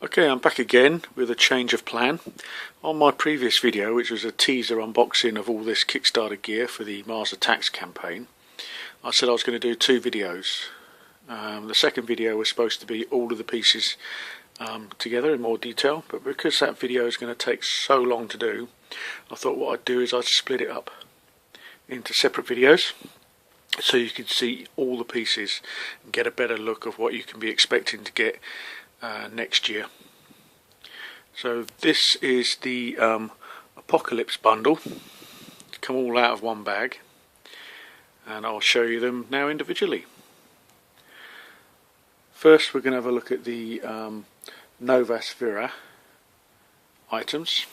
Okay, I'm back again with a change of plan. On my previous video, which was a teaser unboxing of all this Kickstarter gear for the Mars Attacks campaign, I said I was going to do two videos. The second video was supposed to be all of the pieces together in more detail, but because that video is going to take so long to do, I thought what I'd do is I'd split it up into separate videos so you can see all the pieces and get a better look of what you can be expecting to get next year. So this is the Apocalypse bundle. It's come all out of one bag, and I'll show you them now individually. First we're going to have a look at the Novasphera items,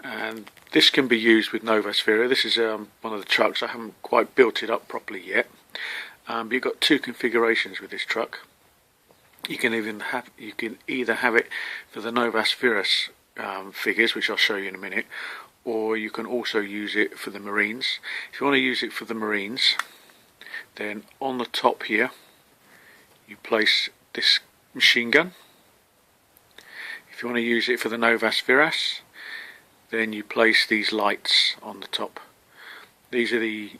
and this can be used with Novasphera. This is one of the trucks. I haven't quite built it up properly yet, but you've got two configurations with this truck. You can either have it for the Novasphera figures, which I'll show you in a minute, or you can also use it for the Marines. If you want to use it for the Marines, then on the top here you place this machine gun. If you want to use it for the Novasphera, then you place these lights on the top. These are the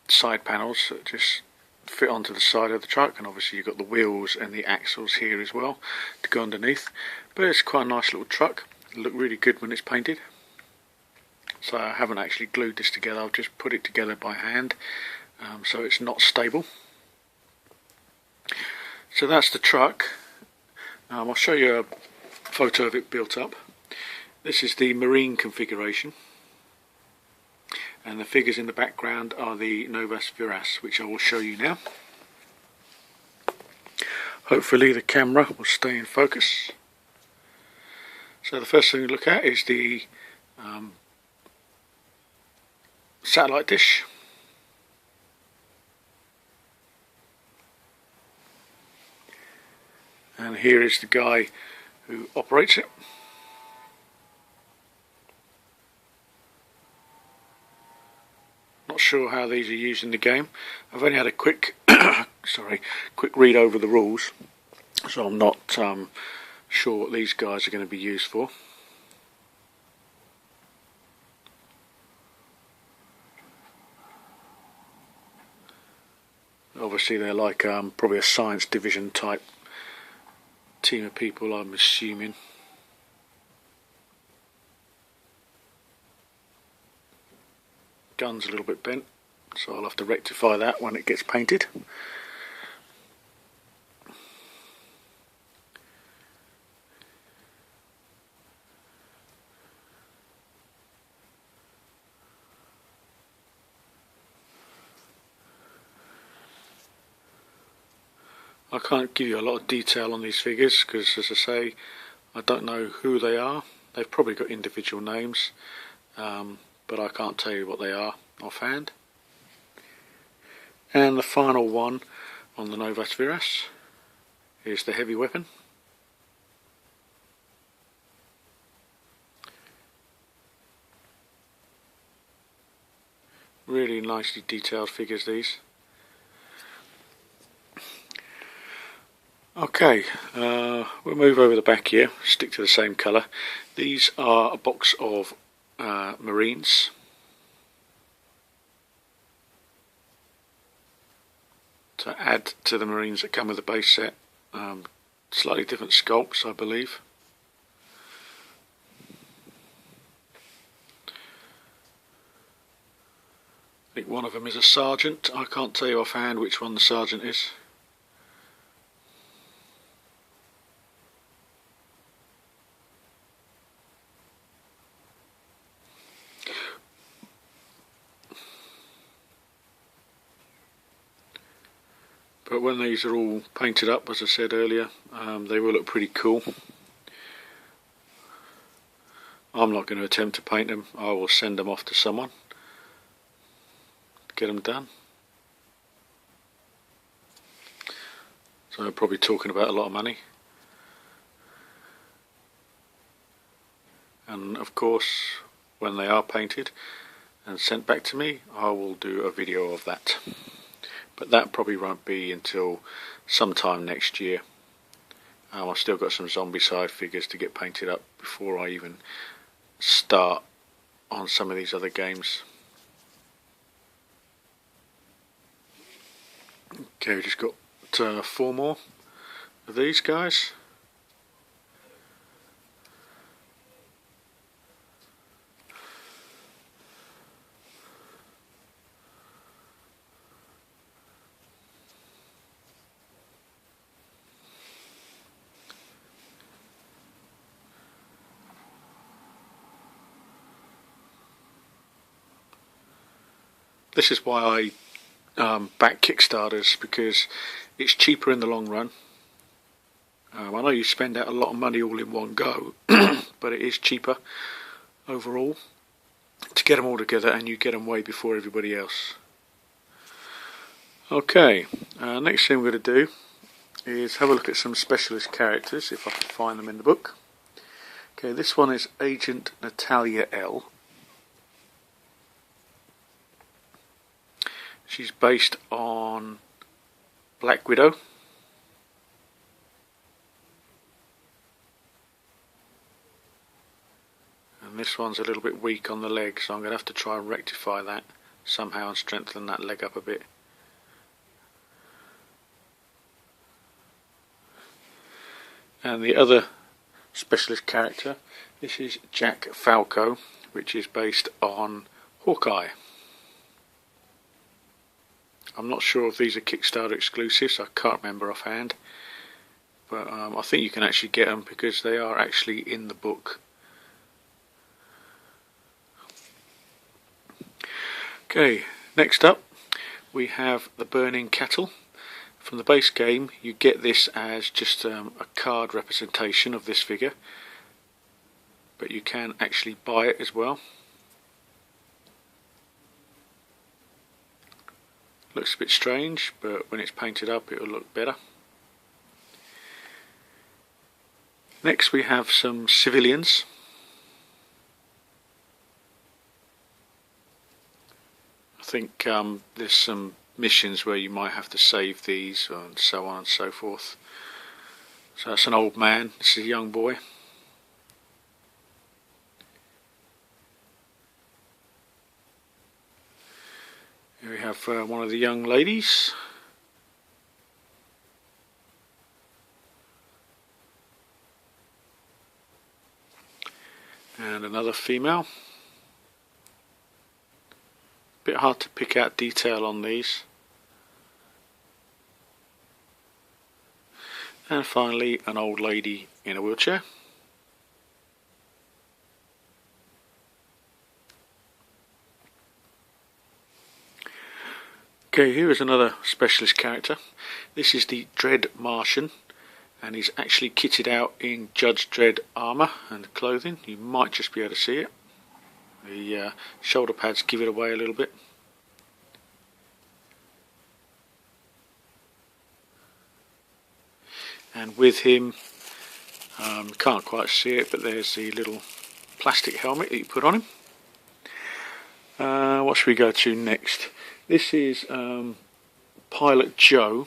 side panels that just fit onto the side of the truck, and obviously you've got the wheels and the axles here as well to go underneath. But it's quite a nice little truck. It'll look really good when it's painted. So I haven't actually glued this together, I've just put it together by hand, so it's not stable. So that's the truck. I'll show you a photo of it built up. This is the Marine configuration, and the figures in the background are the Novasphera, which I will show you now. Hopefully the camera will stay in focus. So the first thing to look at is the satellite dish. And here is the guy who operates it. Not sure how these are used in the game. I've only had a quick quick read over the rules, so I'm not sure what these guys are going to be used for. Obviously they're like probably a science division type team of people, I'm assuming. Gun's a little bit bent, so I'll have to rectify that when it gets painted. I can't give you a lot of detail on these figures because, as I say, I don't know who they are. They've probably got individual names, but I can't tell you what they are offhand. And the final one on the Novasphera is the heavy weapon. Really nicely detailed figures, these. Okay, we'll move over the back here, stick to the same colour. These are a box of Marines. To add to the Marines that come with the base set. Slightly different sculpts, I believe. I think one of them is a sergeant. I can't tell you offhand which one the sergeant is. But when these are all painted up, as I said earlier, they will look pretty cool. I'm not going to attempt to paint them. I will send them off to someone to get them done. So I'm probably talking about a lot of money. And of course, when they are painted and sent back to me, I will do a video of that. But that probably won't be until sometime next year. I've still got some zombie side figures to get painted up before I even start on some of these other games. Okay, we've just got 4 more of these guys. This is why I back Kickstarters, because it's cheaper in the long run. I know you spend out a lot of money all in one go, but it is cheaper overall to get them all together, and you get them way before everybody else. Okay, next thing we're going to do is have a look at some specialist characters, if I can find them in the book. Okay, this one is Agent Natalia L. She's based on Black Widow. And this one's a little bit weak on the leg, so I'm going to have to try and rectify that somehow and strengthen that leg up a bit. And the other specialist character, this is Jack Falco, which is based on Hawkeye. I'm not sure if these are Kickstarter exclusives, I can't remember offhand, but I think you can actually get them because they are actually in the book. Okay, next up we have the Burning Kettle. From the base game you get this as just a card representation of this figure, but you can actually buy it as well. Looks a bit strange, but when it's painted up it will look better. Next we have some civilians. I think there's some missions where you might have to save these and so on and so forth. So that's an old man, this is a young boy. Here we have one of the young ladies. And another female. Bit hard to pick out detail on these. And finally an old lady in a wheelchair. Okay, here is another specialist character. This is the Dread Martian, and he's actually kitted out in Judge Dredd armour and clothing. You might just be able to see it. The shoulder pads give it away a little bit. And with him, can't quite see it, but there's the little plastic helmet that you put on him. What should we go to next? This is Pilot Joe.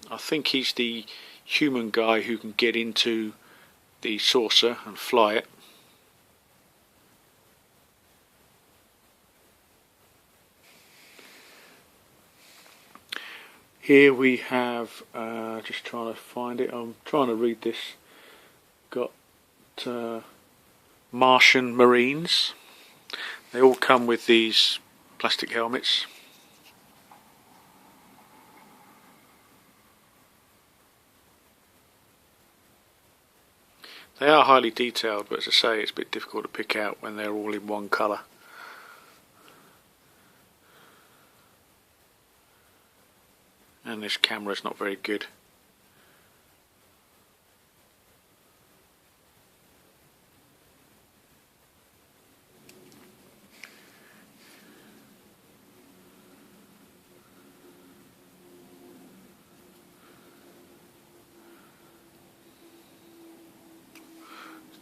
I think he's the human guy who can get into the saucer and fly it. Here we have, just trying to find it, I'm trying to read this, got Martian Marines. They all come with these plastic helmets. They are highly detailed, but as I say, it's a bit difficult to pick out when they're all in one colour. And this camera's not very good.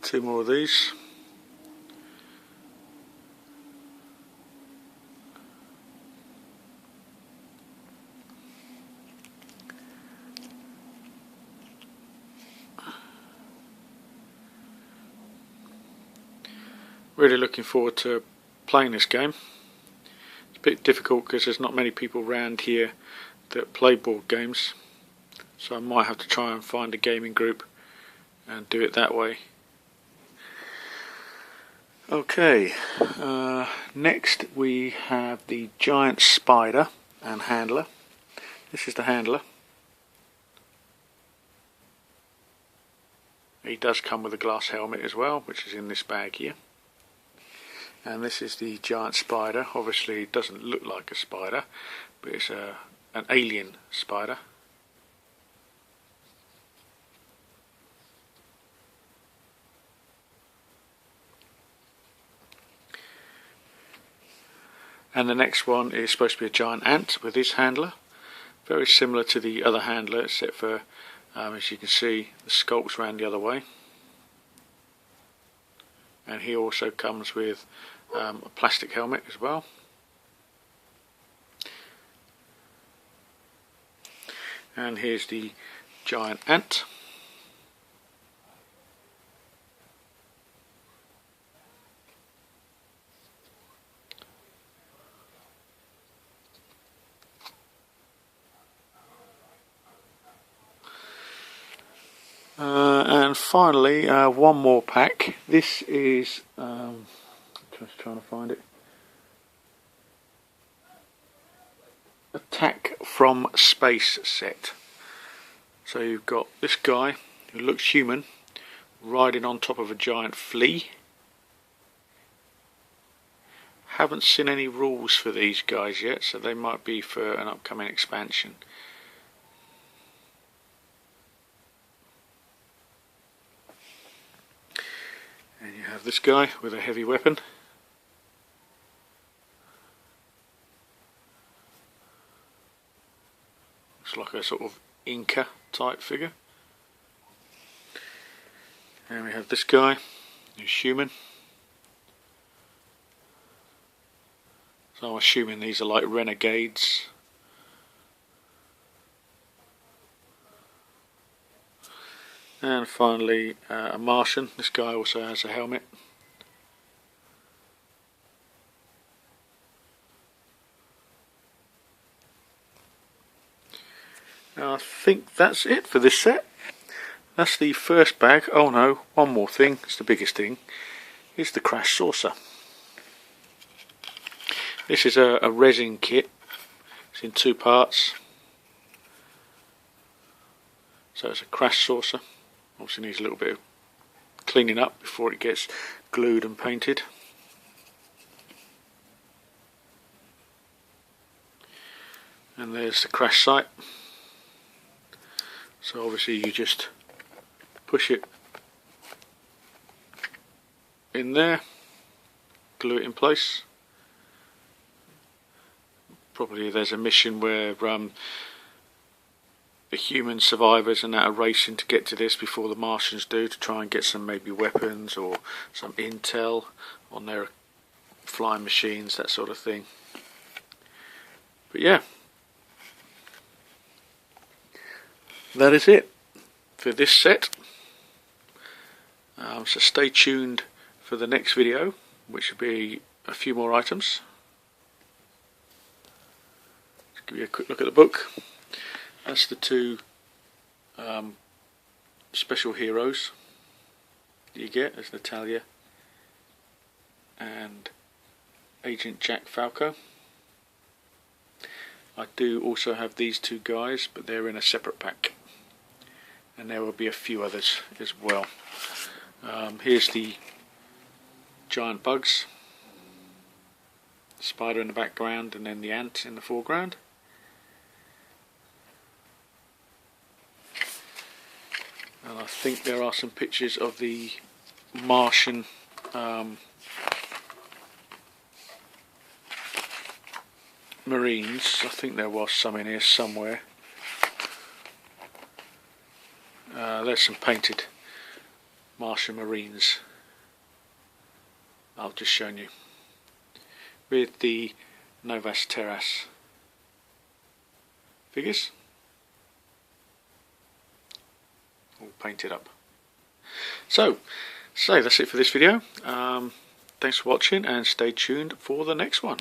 Two more of these. Really looking forward to playing this game. It's a bit difficult because there's not many people around here that play board games, so I might have to try and find a gaming group and do it that way. Okay, next we have the giant spider and handler. This is the handler. He does come with a glass helmet as well, which is in this bag here. And this is the giant spider. Obviously it doesn't look like a spider, but it's an alien spider. And the next one is supposed to be a giant ant with his handler. Very similar to the other handler, except for, as you can see, the sculpt's round the other way. And he also comes with a plastic helmet as well. And here's the giant ant. And finally, one more pack. This is, just trying to find it, Attack from Space set. So you've got this guy who looks human riding on top of a giant flea. Haven't seen any rules for these guys yet, so they might be for an upcoming expansion. And you have this guy with a heavy weapon. Looks like a sort of Inca type figure. And we have this guy who's human. So I'm assuming these are like renegades. And finally a Martian. This guy also has a helmet. Now I think that's it for this set. That's the first bag. Oh no, one more thing, it's the biggest thing. It's the crash saucer. This is a resin kit. It's in two parts. So it's a crash saucer. Obviously needs a little bit of cleaning up before it gets glued and painted. And there's the crash site. So obviously you just push it in there, glue it in place. Probably there's a mission where the human survivors and that are racing to get to this before the Martians do, to try and get some maybe weapons or some intel on their flying machines, that sort of thing. But yeah, that is it for this set. So stay tuned for the next video, which will be a few more items. Let's give you a quick look at the book. That's the two special heroes that you get. There's Natalia and Agent Jack Falco. I do also have these two guys, but they're in a separate pack. And there will be a few others as well. Here's the giant bugs, the spider in the background, and then the ant in the foreground. And I think there are some pictures of the Martian Marines. I think there was some in here somewhere. There's some painted Martian Marines I've just shown you with the Novas Terras figures all painted up. So that's it for this video. Thanks for watching and stay tuned for the next one.